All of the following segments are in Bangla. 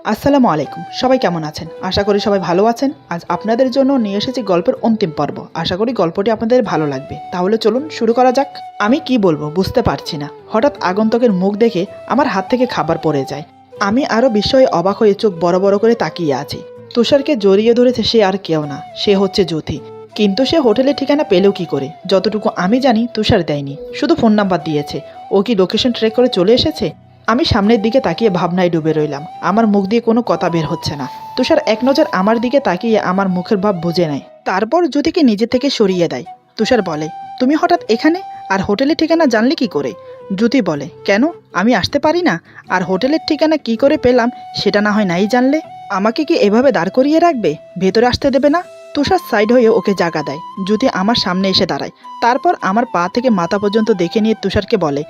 আসসালামু আলাইকুম। সবাই কেমন আছেন? আশা করি সবাই ভালো আছেন। আজ আপনাদের জন্য নিয়ে এসেছি গল্পের অন্তিম পর্ব। আশা করি গল্পটি আপনাদের ভালো লাগবে। তাহলে চলুন শুরু করা যাক। আমি কি বলবো বুঝতে পারছি না। হঠাৎ আগন্তুকের মুখ দেখে আমার হাত থেকে খাবার পড়ে যায়। আমি আরও বিস্ময়ে অবাক হয়ে চোখ বড় বড় করে তাকিয়ে আছি। তুষারকে জড়িয়ে ধরেছে সে আর কেউ না, সে হচ্ছে জ্যোতি। কিন্তু সে হোটেলের ঠিকানা পেলেও কি করে? যতটুকু আমি জানি তুষার দেয়নি, শুধু ফোন নাম্বার দিয়েছে। ও কি লোকেশন ট্র্যাক করে চলে এসেছে? আমি সামনের দিকে তাকিয়ে ভাবনায় ডুবে রইলাম। আমার মুখ দিয়ে কোনো কথা বের হচ্ছে না। তুষার এক নজর আমার দিকে তাকিয়ে আমার মুখের ভাব বুঝে নেয়, তারপর জ্যোতিকে নিজে থেকে সরিয়ে দেয়। তুষার বলে, তুমি হঠাৎ এখানে? আর হোটেলের ঠিকানা জানলে কি করে? জ্যোতি বলে, কেন আমি আসতে পারি না? আর হোটেলের ঠিকানা কি করে পেলাম সেটা না হয় নাই জানলে? আমাকে কি এভাবে দাঁড় করিয়ে রাখবে? ভেতরে আসতে দেবে না? তুষার সাইড হয়ে ওকে জাগা দেয়। জ্যোতি আমার সামনে এসে দাঁড়ায়। তারপর আমার পা থেকে মাথা পর্যন্ত দেখে নিয়ে তুষারকে বলে,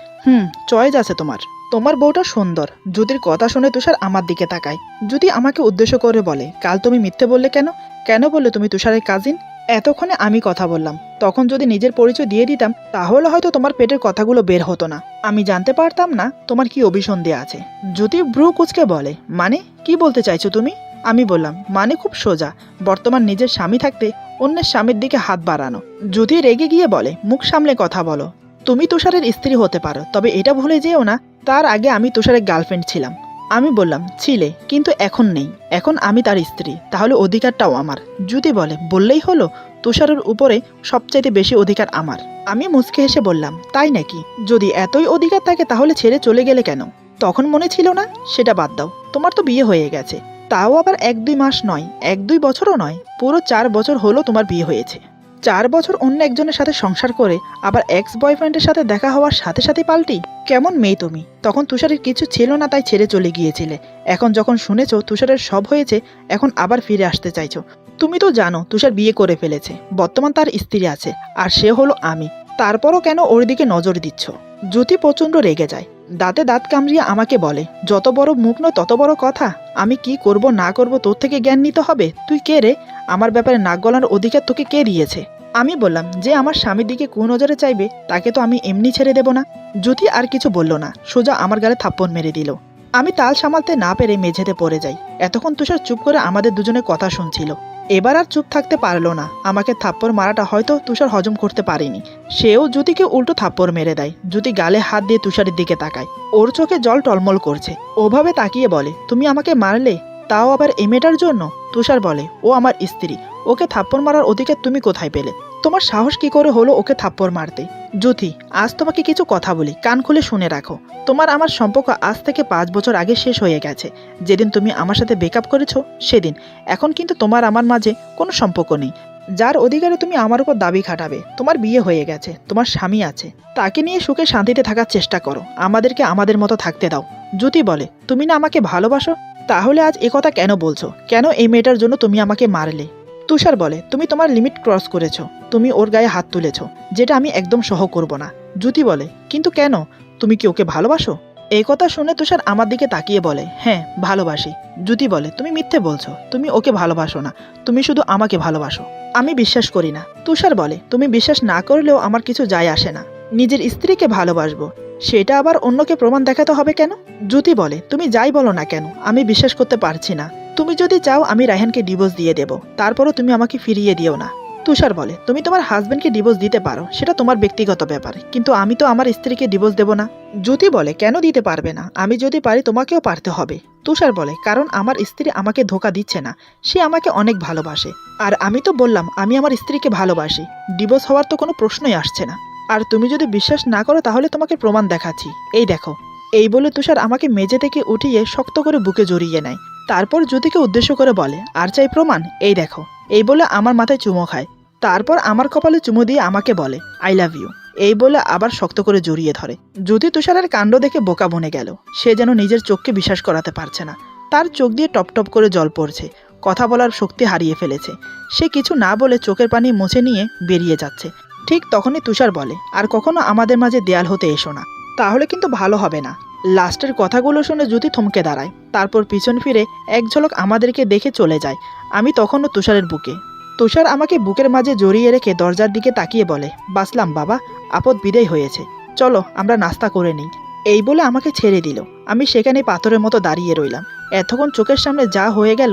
চয়েস আছে তোমার। তোমার বউটা সুন্দর। জ্যোতির কথা শুনে তুষার আমার দিকে তাকায়। জ্যোতি আমাকে উদ্দেশ্য করে বলে, কাল তুমি মিথ্যে বললে কেন? কেন বললে তুমি তুষারের কাজিন? এতক্ষণে আমি কথা বললাম, তখন যদি নিজের পরিচয় দিয়ে দিতাম তাহলে হয়তো তোমার পেটের কথাগুলো বের হতো না। আমি জানতে পারতাম না তোমার কি অভিসন্ধি আছে। জ্যোতি ব্রু কুচকে বলে, মানে কি বলতে চাইছো তুমি? আমি বললাম, মানে খুব সোজা, বর্তমান নিজের স্বামী থাকতে অন্যের স্বামীর দিকে হাত বাড়ানো। জ্যোতি রেগে গিয়ে বলে, মুখ সামলে কথা বলো। তুমি তুষারের স্ত্রী হতে পারো, তবে এটা ভুলে যেও না তার আগে আমি তুষারের গার্লফ্রেন্ড ছিলাম। আমি বললাম, ছিলে, কিন্তু এখন নেই। এখন আমি তার স্ত্রী, তাহলে অধিকারটাও আমার। জ্যোতি বলে, বললেই হলো, তুষারের উপরে সবচাইতে বেশি অধিকার আমার। আমি মুচকে হেসে বললাম, তাই নাকি? যদি এতই অধিকার থাকে তাহলে ছেড়ে চলে গেলে কেন? তখন মনে ছিল না? সেটা বাদ দাও, তোমার তো বিয়ে হয়ে গেছে। তাও আবার 1-2 মাস নয়, 1-2 বছরও নয়, পুরো 4 বছর হলো তোমার বিয়ে হয়েছে। 4 বছর অন্য একজনের সাথে সংসার করে আবার এক্স বয়ফ্রেন্ডের সাথে দেখা হওয়ার সাথে সাথে পাল্টি? কেমন মেয়ে তুমি? তখন তুষারের কিছু ছিল না তাই ছেড়ে চলে গিয়েছিলে। এখন যখন শুনেছো তুষারের সব হয়েছে, এখন আবার ফিরে আসতে চাইছো। তুমি তো জানো তুষার বিয়ে করে ফেলেছে, বর্তমান তার স্ত্রী আছে, আর সে হলো আমি। তারপরও কেন ওর দিকে নজর দিচ্ছ? জ্যোতি প্রচণ্ড রেগে যায়। দাঁতে দাঁত কামড়িয়ে আমাকে বলে, যত বড় মুখ নয় তত বড় কথা। আমি কি করব না করব তোর থেকে জ্ঞান নিতে হবে? তুই কে রে? আমার ব্যাপারে নাক গলানোর অধিকার তোকে কে দিয়েছে? আমি বললাম, যে আমার স্বামীর দিকে কুনজরে চাইবে তাকে তো আমি এমনি ছেড়ে দেব না। জ্যোতি আর কিছু বলল না, সোজা আমার গালে থাপ্পড় মেরে দিল। আমি তাল সামালতে না পেরে মেঝেতে পড়ে যাই। এতক্ষণ তুষার চুপ করে আমাদের দুজনের কথা শুনছিল। এবার আর চুপ থাকতে পারলো না। আমাকে থাপ্পড় মারাটা হয়তো তুষার হজম করতে পারেনি। সেও জ্যোতিকে উল্টো থাপ্পড় মেরে দেয়। জ্যোতি গালে হাত দিয়ে তুষারের দিকে তাকায়। ওর চোখে জল টলমল করছে। ওভাবে তাকিয়ে বলে, তুমি আমাকে মারলে, তাও আবার এই মেয়েটার জন্য? তুষার বলে, ও আমার স্ত্রী, ওকে থাপ্পড় মারার অধিকার তুমি কোথায় পেলে? তোমার সাহস কি করে হলো ওকে থাপ্পড় মারতে? জ্যোতি, আজ তোমাকে কিছু কথা বলি, কান খুলে শুনে রাখো। তোমার আমার সম্পর্ক আজ থেকে 5 বছর আগে শেষ হয়ে গেছে। যেদিন তুমি আমার সাথে ব্রেকআপ করেছো সেদিন। এখন কিন্তু তোমার আমার মাঝে কোনো সম্পর্ক নেই। যার অধিকারে তুমি আমার উপর দাবি খাটাবে, তোমার বিয়ে হয়ে গেছে, তোমার স্বামী আছে, তাকে নিয়ে সুখে শান্তিতে থাকার চেষ্টা করো। আমাদেরকে আমাদের মতো থাকতে দাও। জ্যোতি বলে, তুমি না আমাকে ভালোবাসো? তাহলে আজ কথা কেন বলছো? কেন এই মেয়েটার জন্য তুমি আমাকে মারলে? তুষার বলে, তুমি তোমার লিমিট ক্রস করেছো। তুমি ওর গায়ে হাত তুলেছো, যেটা আমি একদম সহ করব না। জ্যোতি বলে, কিন্তু কেন? তুমি কি ওকে ভালোবাসো? এই কথা শুনে তুষার আমার দিকে তাকিয়ে বলে, হ্যাঁ ভালোবাসি। জ্যোতি বলে, তুমি মিথ্যে বলছো, তুমি ওকে ভালোবাসো না, তুমি শুধু আমাকে ভালোবাসো। আমি বিশ্বাস করি না। তুষার বলে, তুমি বিশ্বাস না করলেও আমার কিছু যায় আসে না। নিজের স্ত্রীকে ভালোবাসবো, সেটা আবার অন্যকে প্রমাণ দেখাতে হবে কেন? জ্যোতি বলে, তুমি যাই বলো না কেন আমি বিশ্বাস করতে পারছি না। তুমি যদি চাও আমি রায়হানকে ডিভোর্স দিয়ে দেব, তারপরও তুমি আমাকে ফিরিয়ে দিও না। তুষার বলে, তুমি তোমার হাজবেন্ডকে ডিভোর্স দিতে পারো, সেটা তোমার ব্যক্তিগত ব্যাপার, কিন্তু আমি তো আমার স্ত্রীকে ডিভোর্স দেব না। জ্যোতি বলে, কেন দিতে পারবে না? আমি যদি পারি তোমাকেও পারতে হবে। তুষার বলে, কারণ আমার স্ত্রী আমাকে ধোঁকা দিচ্ছে না, সে আমাকে অনেক ভালোবাসে। আর আমি তো বললাম আমি আমার স্ত্রীকে ভালোবাসি, ডিভোর্স হওয়ার তো কোনো প্রশ্নই আসছে না। আর তুমি যদি বিশ্বাস না করো তাহলে তোমাকে প্রমাণ দেখাচ্ছি, এই দেখো। এই বলে তুষার আমাকে মেঝে থেকে উঠিয়ে শক্ত করে বুকে জড়িয়ে নেয়। তারপর জ্যোতিকে উদ্দেশ্য করে বলে, আর চাই প্রমাণ? এই দেখো। এই বলে আমার মাথায় চুমো খায়। তারপর আমার কপালে চুমো দিয়ে আমাকে বলে, আই লাভ ইউ। এই বলে আবার শক্ত করে জড়িয়ে ধরে। জ্যোতি তুষারের কাণ্ড দেখে বোকা বনে গেল। সে যেন নিজের চোখকে বিশ্বাস করাতে পারছে না। তার চোখ দিয়ে টপ টপ করে জল পড়ছে। কথা বলার শক্তি হারিয়ে ফেলেছে। সে কিছু না বলে চোখের পানি মুছে নিয়ে বেরিয়ে যাচ্ছে। ঠিক তখনই তুষার বলে, আর কখনো আমাদের মাঝে দেয়াল হতে এসো না, তাহলে কিন্তু ভালো হবে না। লাস্টের কথাগুলো শুনে জ্যোতি থমকে দাঁড়ায়। তারপর পিছন ফিরে এক ঝলক আমাদেরকে দেখে চলে যায়। আমি তখনও তুষারের বুকে। তুষার আমাকে বুকের মাঝে জড়িয়ে রেখে দরজার দিকে তাকিয়ে বলে, বাসলাম বাবা, আপদ বিদায় হয়েছে, চলো আমরা নাস্তা করে নিই। এই বলে আমাকে ছেড়ে দিল। আমি সেখানে পাথরের মতো দাঁড়িয়ে রইলাম। এতক্ষণ চোখের সামনে যা হয়ে গেল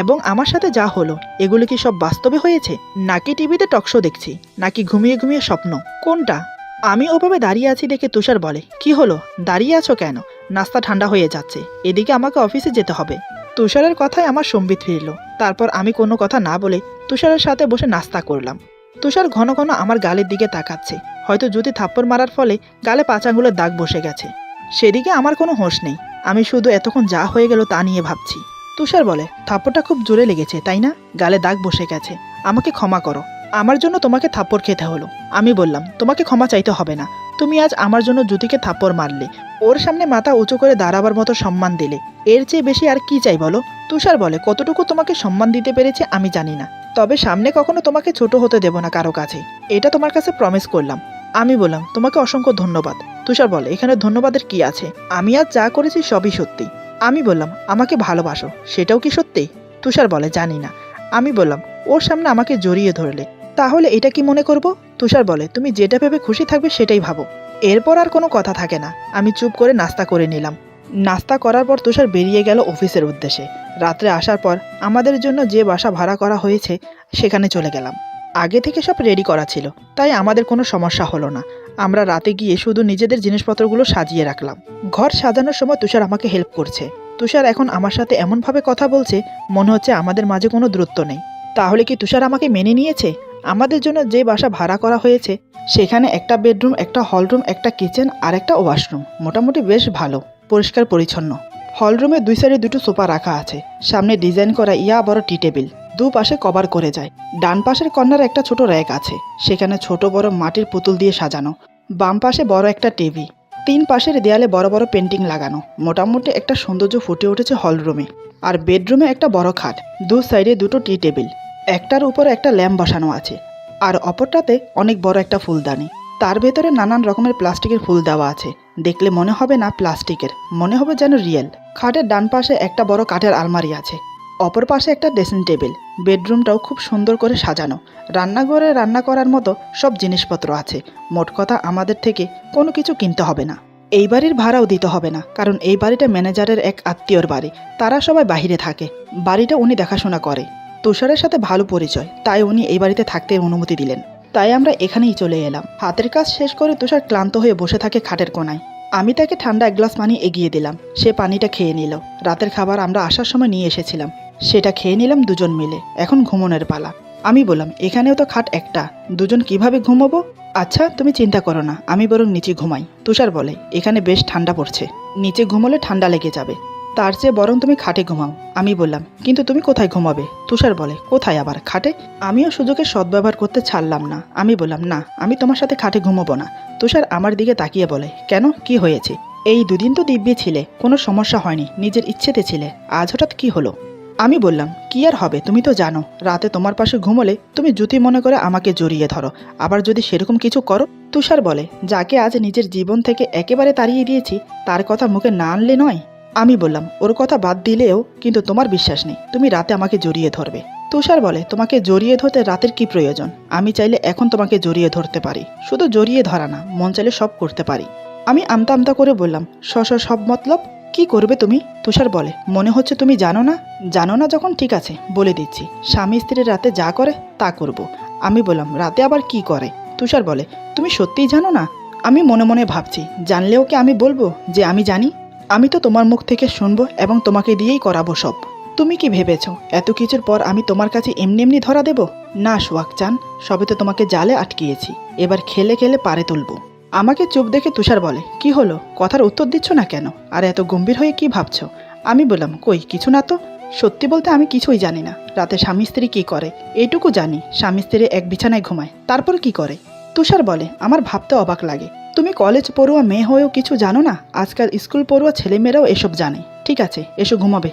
এবং আমার সাথে যা হলো, এগুলো কি সব বাস্তবে হয়েছে, নাকি টিভিতে টকশো দেখছি, নাকি ঘুমিয়ে ঘুমিয়ে স্বপ্ন, কোনটা? আমি ওভাবে দাঁড়িয়ে আছি দেখে তুষার বলে, কি হলো, দাঁড়িয়ে আছো কেন? নাস্তা ঠান্ডা হয়ে যাচ্ছে, এদিকে আমাকে অফিসে যেতে হবে। তুষারের কথায় আমার সম্বিত ফিরল। তারপর আমি কোনো কথা না বলে তুষারের সাথে বসে নাস্তা করলাম। তুষার ঘন ঘন আমার গালের দিকে তাকাচ্ছে। হয়তো যদি থাপ্পড় মারার ফলে গালে 5 আঙুলের দাগ বসে গেছে। সেদিকে আমার কোনো হোশ নেই। আমি শুধু এতক্ষণ যা হয়ে গেল তা নিয়ে ভাবছি। তুষার বলে, থাপ্পড়টা খুব জোরে লেগেছে তাই না? গালে দাগ বসে গেছে। আমাকে ক্ষমা করো, আমার জন্য তোমাকে থাপ্পড় খেতে হলো। আমি বললাম, তোমাকে ক্ষমা চাইতে হবে না। তুমি আজ আমার জন্য জ্যোতিকে থাপ্পড় মারলে, ওর সামনে মাথা উঁচু করে দাঁড়াবার মতো সম্মান দিলে। এর চেয়ে বেশি আর কি চাই বলো? তুষার বলে, কতটুকু তোমাকে সম্মান দিতে পেরেছে আমি জানি না, তবে সামনে কখনো তোমাকে ছোট হতে দেব না কারো কাছে, এটা তোমার কাছে প্রমিস করলাম। আমি বললাম, তোমাকে অসংখ্য ধন্যবাদ। তুষার বলে, এখানে ধন্যবাদের কি আছে? আমি আজ যা করেছি সবই সত্যি। আমি বললাম, আমাকে ভালোবাসো, সেটাও কি সত্যি? তুষার বলে, জানি না। আমি বললাম, ওর সামনে আমাকে জড়িয়ে ধরলে, তাহলে এটা কি মনে করব? তুষার বলে, তুমি যেটা ভেবে খুশি থাকবে সেটাই ভাবো। এরপর আর কোনো কথা থাকে না। আমি চুপ করে নাস্তা করে নিলাম। নাস্তা করার পর তুষার বেরিয়ে গেল অফিসের উদ্দেশ্যে। রাত্রে আসার পর আমাদের জন্য যে বাসা ভাড়া করা হয়েছে সেখানে চলে গেলাম। আগে থেকে সব রেডি করা ছিল, তাই আমাদের কোনো সমস্যা হলো না। আমরা রাতে গিয়ে শুধু নিজেদের জিনিসপত্রগুলো সাজিয়ে রাখলাম। ঘর সাজানোর সময় তুষার আমাকে হেল্প করছে। তুষার এখন আমার সাথে এমনভাবে কথা বলছে মনে হচ্ছে আমাদের মাঝে কোনো দূরত্ব নেই। তাহলে কি তুষার আমাকে মেনে নিয়েছে? আমাদের জন্য যে বাসা ভাড়া করা হয়েছে সেখানে একটা বেডরুম, একটা হলরুম, একটা কিচেন আর একটা ওয়াশরুম। মোটামুটি বেশ ভালো, পরিষ্কার পরিচ্ছন্ন। হলরুমে 2 সাইডে 2টো সোফা রাখা আছে। সামনে ডিজাইন করা ইয়া বড় টি টেবিল, দুপাশে কভার করে যায়। ডান পাশের কর্নারে একটা ছোট র্যাক আছে, সেখানে ছোট বড় মাটির পুতুল দিয়ে সাজানো। বাম পাশে বড় একটা টিভি। 3 পাশের দেয়ালে বড় বড় পেন্টিং লাগানো। মোটামুটি একটা সৌন্দর্য ফুটে উঠেছে হলরুমে। আর বেডরুমে একটা বড় খাট, 2 সাইডে 2টো টি টেবিল, একটার উপরে একটা ল্যাম্প বসানো আছে, আর অপরটাতে অনেক বড় একটা ফুলদানি। তার ভেতরে নানান রকমের প্লাস্টিকের ফুল দেওয়া আছে। দেখলে মনে হবে না প্লাস্টিকের, মনে হবে যেন রিয়েল। খাটের ডান পাশে একটা বড় কাঠের আলমারি আছে, অপর পাশে একটা ড্রেসিং টেবিল। বেডরুমটাও খুব সুন্দর করে সাজানো। রান্নাঘরে রান্না করার মতো সব জিনিসপত্র আছে। মোট কথা আমাদের থেকে কোনো কিছু কিনতে হবে না। এই বাড়ির ভাড়াও দিতে হবে না, কারণ এই বাড়িটা ম্যানেজারের এক আত্মীয়র বাড়ি। তারা সবাই বাইরে থাকে, বাড়িটা উনি দেখাশোনা করে। তুষারের সাথে ভালো পরিচয়, তাই উনি এই বাড়িতে থাকতে অনুমতি দিলেন। তাই আমরা এখানেই চলে এলাম। হাতের কাজ শেষ করে তুষার ক্লান্ত হয়ে বসে থাকে খাটের কোনায়। আমি তাকে ঠান্ডা 1 গ্লাস পানি এগিয়ে দিলাম। সে পানিটা খেয়ে নিল। রাতের খাবার আমরা আসার সময় নিয়ে এসেছিলাম, সেটা খেয়ে নিলাম দুজন মিলে। এখন ঘুমোনোর পালা। আমি বললাম, এখানেও তো খাট একটা, দুজন কিভাবে ঘুমোবো? আচ্ছা তুমি চিন্তা করো না, আমি বরং নিচে ঘুমাই। তুষার বলে, এখানে বেশ ঠান্ডা পড়ছে, নিচে ঘুমোলে ঠান্ডা লেগে যাবে, তার চেয়ে বরং তুমি খাটে ঘুমাও। আমি বললাম, কিন্তু তুমি কোথায় ঘুমাবে? তুষার বলে, কোথায় আবার, খাটে। আমিও সুযোগের সদ্ব্যবহার করতে ছাড়লাম না। আমি বললাম, না, আমি তোমার সাথে খাটে ঘুমাবো না। তুষার আমার দিকে তাকিয়ে বলে, কেন, কি হয়েছে? এই 2 দিন তো দিব্যি ছিলে, কোনো সমস্যা হয়নি, নিজের ইচ্ছেতে ছিলে, আজ হঠাৎ কি হলো? আমি বললাম, কি আর হবে, তুমি তো জানো রাতে তোমার পাশে ঘুমোলে তুমি জুতি মনে করে আমাকে জড়িয়ে ধরো, আবার যদি সেরকম কিছু করো। তুষার বলে, যাকে আজ নিজের জীবন থেকে একেবারে তাড়িয়ে দিয়েছি তার কথা মুখে না আনলে নয়। আমি বললাম, ওর কথা বাদ দিলেও কিন্তু তোমার বিশ্বাস নেই তুমি রাতে আমাকে জড়িয়ে ধরবে। তুষার বলে, তোমাকে জড়িয়ে ধরতে রাতের কি প্রয়োজন? আমি চাইলে এখন তোমাকে জড়িয়ে ধরতে পারি, শুধু জড়িয়ে ধরা না, মন চাইলে সব করতে পারি। আমি আমতা আমতা করে বললাম, সব মতলব কি করবে তুমি? তুষার বলে, মনে হচ্ছে তুমি জানো না। জানো না যখন ঠিক আছে, বলে দিচ্ছি, স্বামী স্ত্রীর রাতে যা করে তা করব। আমি বললাম, রাতে আবার কি করে? তুষার বলে, তুমি সত্যিই জানো না? আমি মনে মনে ভাবছি, জানলেও কি আমি বলবো যে আমি জানি? আমি তো তোমার মুখ থেকে শুনবো এবং তোমাকে দিয়েই করাবো সব। তুমি কি ভেবেছ এত কিছুর পর আমি তোমার কাছে এমনি এমনি ধরা দেব? না সোহাগ চান, সবে তো তোমাকে জালে আটকিয়েছি, এবার খেলে খেলে পারে তুলবো। আমাকে চুপ দেখে তুষার বলে, কি হলো, কথার উত্তর দিচ্ছ না কেন? আর এত গম্ভীর হয়ে কি ভাবছো? আমি বললাম, কই কিছু না তো। সত্যি বলতে আমি কিছুই জানি না। রাতে স্বামী স্ত্রী কি করে এইটুকু জানি, স্বামী স্ত্রী এক বিছানায় ঘুমায়, তারপর কি করে? তুষার বলে, আমার ভাবতে অবাক লাগে, তুমি কলেজ পড়ুয়া মেয়ে হয়েও কিছু জানো না? আজকাল স্কুল পড়ুয়া ছেলেমেয়েরাও এসব জানে। ঠিক আছে, এসো ঘুমাবে।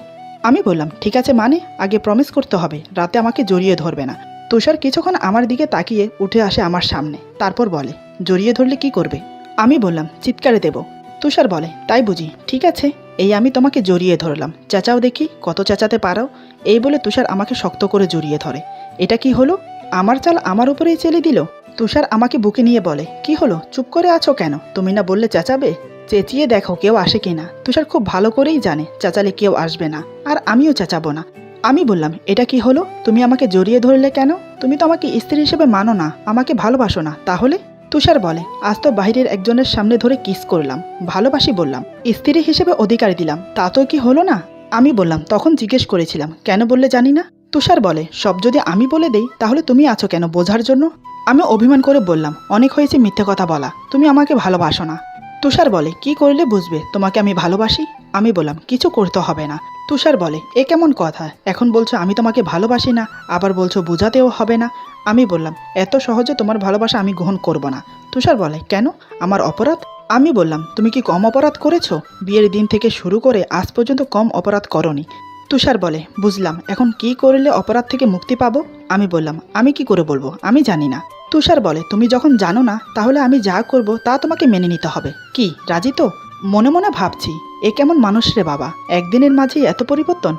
আমি বললাম, ঠিক আছে মানে, আগে প্রমিস করতে হবে রাতে আমাকে জড়িয়ে ধরবে না। তুষার কিছুক্ষণ আমার দিকে তাকিয়ে উঠে আসে আমার সামনে, তারপর বলে, জড়িয়ে ধরলে কি করবে? আমি বললাম, চিৎকারে দেব। তুষার বলে, তাই বুঝি, ঠিক আছে, এই আমি তোমাকে জড়িয়ে ধরলাম, চেঁচাও দেখি কত চেঁচাতে পারো। এই বলে তুষার আমাকে শক্ত করে জড়িয়ে ধরে। এটা কি হলো? আমার চাল আমার উপরেই চেলে দিল। তুষার আমাকে বুকে নিয়ে বলে, কি হলো, চুপ করে আছো কেন? তুমি না বললে চেঁচাবে? চেঁচিয়ে দেখো কেউ আসে কিনা। তুষার খুব ভালো করেই জানে চেঁচালে কেউ আসবে না, আর আমিও চেঁচাবো না। আমি বললাম, এটা কি হলো? তুমি আমাকে জড়িয়ে ধরলে কেন? তুমি তো আমাকে স্ত্রী হিসেবে মানো না, আমাকে ভালোবাসো না, তাহলে? তুষার বলে, আজ তো বাইরের একজনের সামনে ধরে কিস করলাম, ভালোবাসি বললাম, স্ত্রী হিসেবে অধিকার দিলাম, তা তো কি হলো না? আমি বললাম, তখন জিজ্ঞেস করেছিলাম কেন বললে জানি না। তুষার বলে, সব যদি আমি বলে দেই তাহলে তুমি আছো কেন বোঝার জন্য? আমি অভিমান করে বললাম, অনেক হয়েছে মিথ্যে কথা বলা, তুমি আমাকে ভালোবাসো না। তুষার বলে, কি করলে বুঝবে তোমাকে আমি ভালোবাসি? আমি বললাম, কিছু করতে হবে না। তুষার বলে, এ কেমন কথা? এখন বলছো আমি তোমাকে ভালোবাসি না, আবার বলছো বোঝাতেও হবে না। আমি বললাম, এত সহজে তোমার ভালোবাসা আমি গ্রহণ করব না। তুষার বলে, কেন? আমার অপরাধ? আমি বললাম, তুমি কি কম অপরাধ করেছো? বিয়ের দিন থেকে শুরু করে আজ পর্যন্ত কম অপরাধ করনি। তুষার বলে, বুঝলাম, এখন কি করলে অপরাধ থেকে মুক্তি পাবো? আমি বললাম, আমি কি করে বলবো, আমি জানি না। তুষার বলে, তুমি যখন জানো না তাহলে আমি যা করব তা তোমাকে মেনে নিতে হবে। কি রাজি তো? মনে মনে ভাবছি, এ কেমন মানুষ রে বাবা, একদিনের মাঝেই এত পরিবর্তন।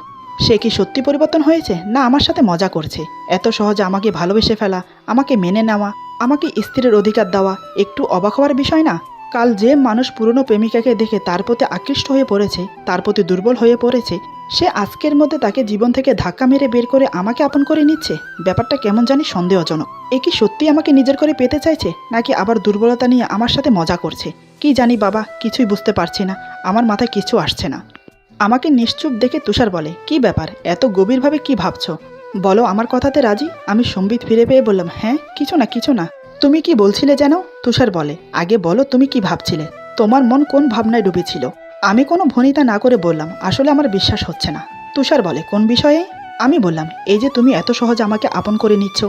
সে কি সত্যি পরিবর্তন হয়েছে, না আমার সাথে মজা করছে? এত সহজে আমাকে ভালোবেসে ফেলা, আমাকে মেনে নেওয়া, আমাকে স্ত্রীর অধিকার দেওয়া একটু অবাক হওয়ার বিষয় না? কাল যে মানুষ পুরনো প্রেমিকাকে দেখে তার প্রতি আকৃষ্ট হয়ে পড়েছে, তার প্রতি দুর্বল হয়ে পড়েছে, সে আজকের মধ্যে তাকে জীবন থেকে ধাক্কা মেরে বের করে আমাকে আপন করে নিচ্ছে। ব্যাপারটা কেমন জানি সন্দেহজনক। এ কি সত্যি আমাকে নিজের করে পেতে চাইছে, নাকি আবার দুর্বলতা নিয়ে আমার সাথে মজা করছে? কি জানি বাবা, কিছুই বুঝতে পারছি না, আমার মাথায় কিছু আসছে না। আমাকে নিশ্চুপ দেখে তুষার বলে, কি ব্যাপার, এত গভীরভাবে কি ভাবছো? বলো, আমার কথাতে রাজি? আমি সম্বিত ফিরে পেয়ে বললাম, হ্যাঁ, কিছু না কিছু না। তুমি কি বলছিলে যেন? তুষার বলে, আগে বলো তুমি কি ভাবছিলে, তোমার মন কোন ভাবনায় ডুবেছিল? আমি কোনো ভনিতা না করে বললাম, আসলে আমার বিশ্বাস হচ্ছে না। তুষার বলে, কোন বিষয়ে? আমি বললাম, এই যে তুমি এত সহজে আমাকে আপন করে নিচ্ছ,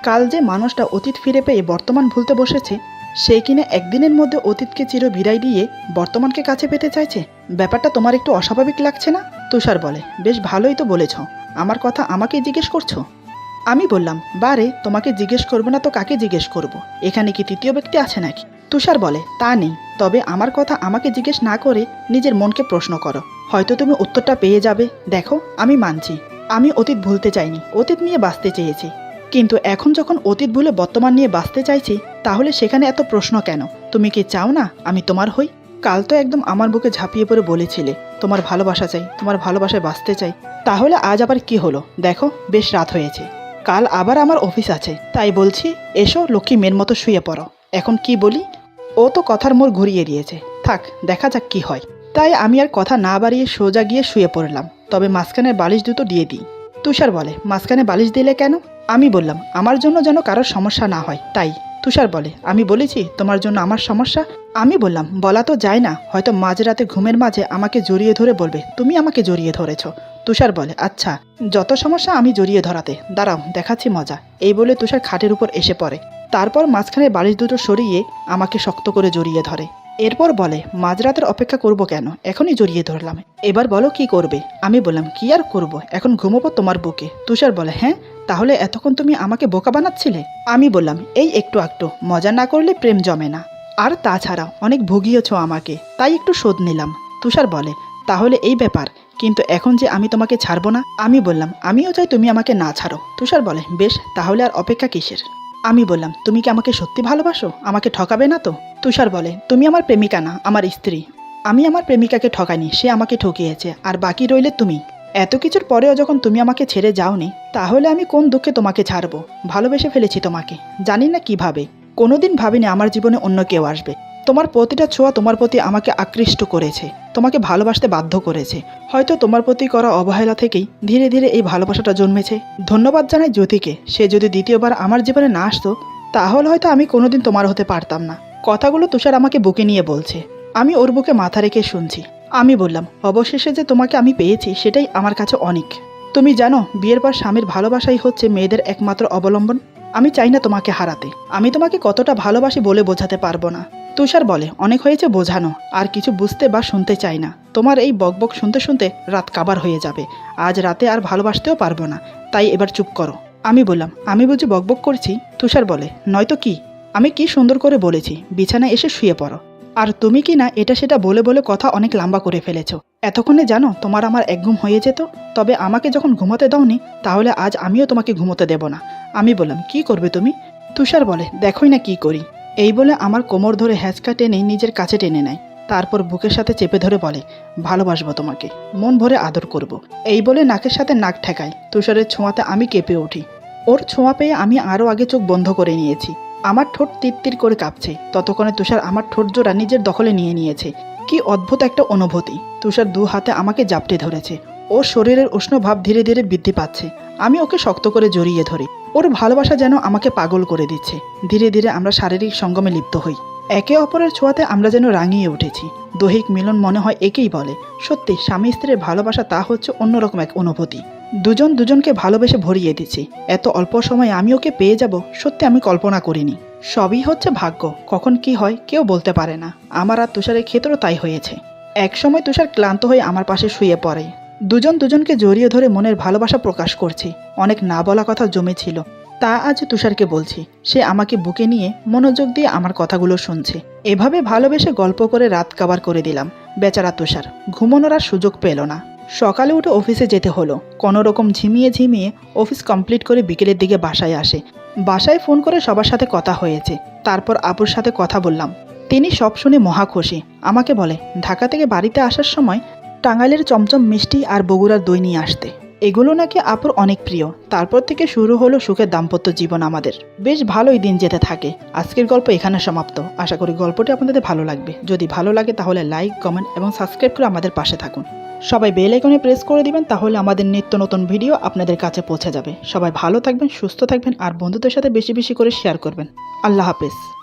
কাল যে মানুষটা অতীত ফিরে পেয়ে বর্তমান ভুলতে বসেছে, সে কিনা একদিনের মধ্যে অতীতকে চির বিদায় দিয়ে বর্তমানকে কাছে পেতে চাইছে। ব্যাপারটা তোমার একটু অস্বাভাবিক লাগছে না? তুষার বলে, বেশ ভালোই তো বলেছ, আমার কথা আমাকেই জিজ্ঞেস করছো? আমি বললাম, বারে, তোমাকে জিজ্ঞেস করবো না তো কাকে জিজ্ঞেস করব? এখানে কি তৃতীয় ব্যক্তি আছে নাকি? তুষার বলে, তা নেই, তবে আমার কথা আমাকে জিজ্ঞেস না করে নিজের মনকে প্রশ্ন করো, হয়তো তুমি উত্তরটা পেয়ে যাবে। দেখো, আমি মানছি, আমি অতীত ভুলতে চাইনি, অতীত নিয়ে বাঁচতে চেয়েছি, কিন্তু এখন যখন অতীত ভুলে বর্তমান নিয়ে বাঁচতে চাইছি, তাহলে সেখানে এত প্রশ্ন কেন? তুমি কি চাও না আমি তোমার হই? কাল তো একদম আমার বুকে ঝাঁপিয়ে পড়ে বলেছিলে, তোমার ভালোবাসা চাই, তোমার ভালোবাসায় বাঁচতে চাই, তাহলে আজ আবার কি হলো? দেখো, বেশ রাত হয়েছে, কাল আবার আমার অফিস আছে, তাই বলছি এসো লক্ষ্মী মেয়ের মতো শুয়ে পড়ো। এখন কি বলি? ও তো কথার মোড় ঘুরিয়ে দিয়েছে, থাক দেখা যাক কি হয়। তাই আমি আর কথা না বাড়িয়ে সোজা গিয়ে শুয়ে পড়লাম, তবে মাঝখানের বালিশ দুটো দিয়ে দিই। তুষার বলে, মাঝখানে বালিশ দিলে কেন? আমি বললাম, আমার জন্য যেন কারোর সমস্যা না হয় তাই। তুষার বলে, আমি বলেছি তোমার জন্য আমার সমস্যা? আমি বললাম, বলা তো যায় না, হয়তো মাঝরাতে ঘুমের মাঝে আমাকে জড়িয়ে ধরে বলবে তুমি আমাকে জড়িয়ে ধরেছ। তুষার বলে, আচ্ছা, যত সমস্যা আমি জড়িয়ে ধরাতে, দাঁড়াও দেখাচ্ছি মজা। এই বলে তুষার খাটের উপর এসে পড়ে, তারপর মাঝখানে বালিশ দুটো সরিয়ে আমাকে শক্ত করে জড়িয়ে ধরে। এরপর বলে, মাঝরাতের অপেক্ষা করব কেন, এখনই জড়িয়ে ধরলাম, এবার বলো কি করবে? আমি বললাম, কি আর করব, এখন ঘুমোবো তোমার বুকে। তুষার বলে, হ্যাঁ, তাহলে এতক্ষণ তুমি আমাকে বোকা বানাচ্ছিলে? আমি বললাম, এই একটু একটু মজা না করলে প্রেম জমে না, আর তাছাড়া অনেক ভুগিয়েছ আমাকে, তাই একটু শোধ নিলাম। তুষার বলে, তাহলে এই ব্যাপার, কিন্তু এখন যে আমি তোমাকে ছাড়বো না? আমি বললাম, আমিও চাই তুমি আমাকে না ছাড়ো। তুষার বলে, বেশ, তাহলে আর অপেক্ষা কিসের? আমি বললাম, তুমি কি আমাকে সত্যি ভালোবাসো? আমাকে ঠকাবে না তো? তুষার বলে, তুমি আমার প্রেমিকা না, আমার স্ত্রী। আমি আমার প্রেমিকাকে ঠকাইনি, সে আমাকে ঠকিয়েছে, আর বাকি রইলে তুমি। এত কিছুর পরেও যখন তুমি আমাকে ছেড়ে যাওনি, তাহলে আমি কোন দুঃখে তোমাকে ছাড়বো? ভালোবেসে ফেলেছি তোমাকে, জানি না কিভাবে, কোনোদিন ভাবিনি আমার জীবনে অন্য কেউ আসবে। তোমার প্রতিটা ছোঁয়া তোমার প্রতি আমাকে আকৃষ্ট করেছে, তোমাকে ভালোবাসতে বাধ্য করেছে। হয়তো তোমার প্রতি করা অবহেলা থেকেই ধীরে ধীরে এই ভালোবাসাটা জন্মেছে। ধন্যবাদ জানাই জ্যোতিকে, সে যদি দ্বিতীয়বার আমার জীবনে না আসতো, তাহলে হয়তো আমি কোনোদিন তোমার হতে পারতাম না। কথাগুলো তুষার আমাকে বুকে নিয়ে বলছে, আমি ওর বুকে মাথা রেখে শুনছি। আমি বললাম, অবশেষে যে তোমাকে আমি পেয়েছি সেটাই আমার কাছে অনেক। তুমি জানো, বিয়ের পর স্বামীর ভালোবাসাই হচ্ছে মেয়েদের একমাত্র অবলম্বন। আমি চাই না তোমাকে হারাতে, আমি তোমাকে কতটা ভালোবাসি বলে বোঝাতে পারবো না। তুষার বলে, অনেক হয়েছে বোঝানো, আর কিছু বুঝতে বা শুনতে চাই না। তোমার এই বকবক শুনতে শুনতে রাত কাবার হয়ে যাবে, আজ রাতে আর ভালোবাসতেও পারবো না, তাই এবার চুপ করো। আমি বললাম, আমি বুঝি বকবক করছি? তুষার বলে, নয়তো কি? আমি কি সুন্দর করে বলেছি, বিছানায় এসে শুয়ে পড়ো। আর তুমি কি না এটা সেটা বলে বলে কথা অনেক লম্বা করে ফেলেছো। এতক্ষণে জানো তোমার আমার এক ঘুম হয়ে যেত, তবে আমাকে যখন ঘুমোতে দাওনি, তাহলে আজ আমিও তোমাকে ঘুমোতে দেব না। আমি বললাম, কি করবে তুমি? তুষার বলে, দেখোই না কি করি। এই বলে আমার কোমর ধরে হ্যাঁচকা টেনে নিজের কাছে টেনে নেয়। তারপর বুকের সাথে চেপে ধরে বলে, ভালোবাসবো তোমাকে, মন ভরে আদর করব। এই বলে নাকের সাথে নাক ঠেকায়। তুষারের ছোঁয়াতে আমি কেঁপে উঠি। ওর ছোঁয়া পেয়ে আমি আরও আগে চোখ বন্ধ করে নিয়েছি। আমার ঠোঁট তিত্তির করে কাঁপছে। ততক্ষণে তুষার আমার ঠোঁট জোড়া নিজের দখলে নিয়ে নিয়েছে। কি অদ্ভুত একটা অনুভূতি। তুষার দু হাতে আমাকে জাপটে ধরেছে। ওর শরীরের উষ্ণ ভাব ধীরে ধীরে বৃদ্ধি পাচ্ছে। আমি ওকে শক্ত করে জড়িয়ে ধরি। ওর ভালোবাসা যেন আমাকে পাগল করে দিচ্ছে। ধীরে ধীরে আমরা শারীরিক সঙ্গমে লিপ্ত হই। একে অপরের ছোঁয়াতে আমরা যেন রাঙিয়ে উঠেছি। দৈহিক মিলন মনে হয় একেই বলে। সত্যি স্বামী স্ত্রীর ভালোবাসা তা হচ্ছে অন্যরকম এক অনুভূতি। দুজন দুজনকে ভালোবেসে ভরিয়ে দিচ্ছি। এত অল্প সময়ে আমি ওকে পেয়ে যাব, সত্যি আমি কল্পনা করিনি। সবই হচ্ছে ভাগ্য, কখন কি হয় কেউ বলতে পারে না। আমার আর তুষারের ক্ষেত্রেও তাই হয়েছে। একসময় তুষার ক্লান্ত হয়ে আমার পাশে শুয়ে পড়ে। দুজন দুজনকে জড়িয়ে ধরে মনের ভালোবাসা প্রকাশ করছি। অনেক না বলা কথা জমেছিল, তা আজ তুষারকে বলছি। সে আমাকে বুকে নিয়ে মনোযোগ দিয়ে আমার কথাগুলো শুনছে। এভাবে ভালোবেসে গল্প করে রাত কাবার করে দিলাম। বেচারা তুষার ঘুমানোর আর সুযোগ পেল না। সকালে উঠে অফিসে যেতে হলো। কোনো রকম ঝিমিয়ে ঝিমিয়ে অফিস কমপ্লিট করে বিকেলের দিকে বাসায় আসে। বাসায় ফোন করে সবার সাথে কথা হয়েছে। তারপর আপুর সাথে কথা বললাম। তিনি সব শুনে মহা খুশি। আমাকে বলে ঢাকা থেকে বাড়িতে আসার সময় টাঙ্গাইলের চমচম মিষ্টি আর বগুড়ার দই নিয়ে আসতে। এগুলো নাকি আপুর অনেক প্রিয়। তারপর থেকে শুরু হলো সুখের দাম্পত্য জীবন আমাদের। বেশ ভালোই দিন যেতে থাকে। আজকের গল্প এখানে সমাপ্ত। আশা করি গল্পটি আপনাদের ভালো লাগবে। যদি ভালো লাগে তাহলে লাইক, কমেন্ট এবং সাবস্ক্রাইব করে আমাদের পাশে থাকুন। সবাই বেল আইকনে প্রেস করে দিবেন, তাহলে আমাদের নিত্য নতুন ভিডিও আপনাদের কাছে পৌঁছে যাবে। সবাই ভালো থাকবেন, সুস্থ থাকবেন আর বন্ধুদের সাথে বেশি বেশি করে শেয়ার করবেন। আল্লাহ হাফেজ।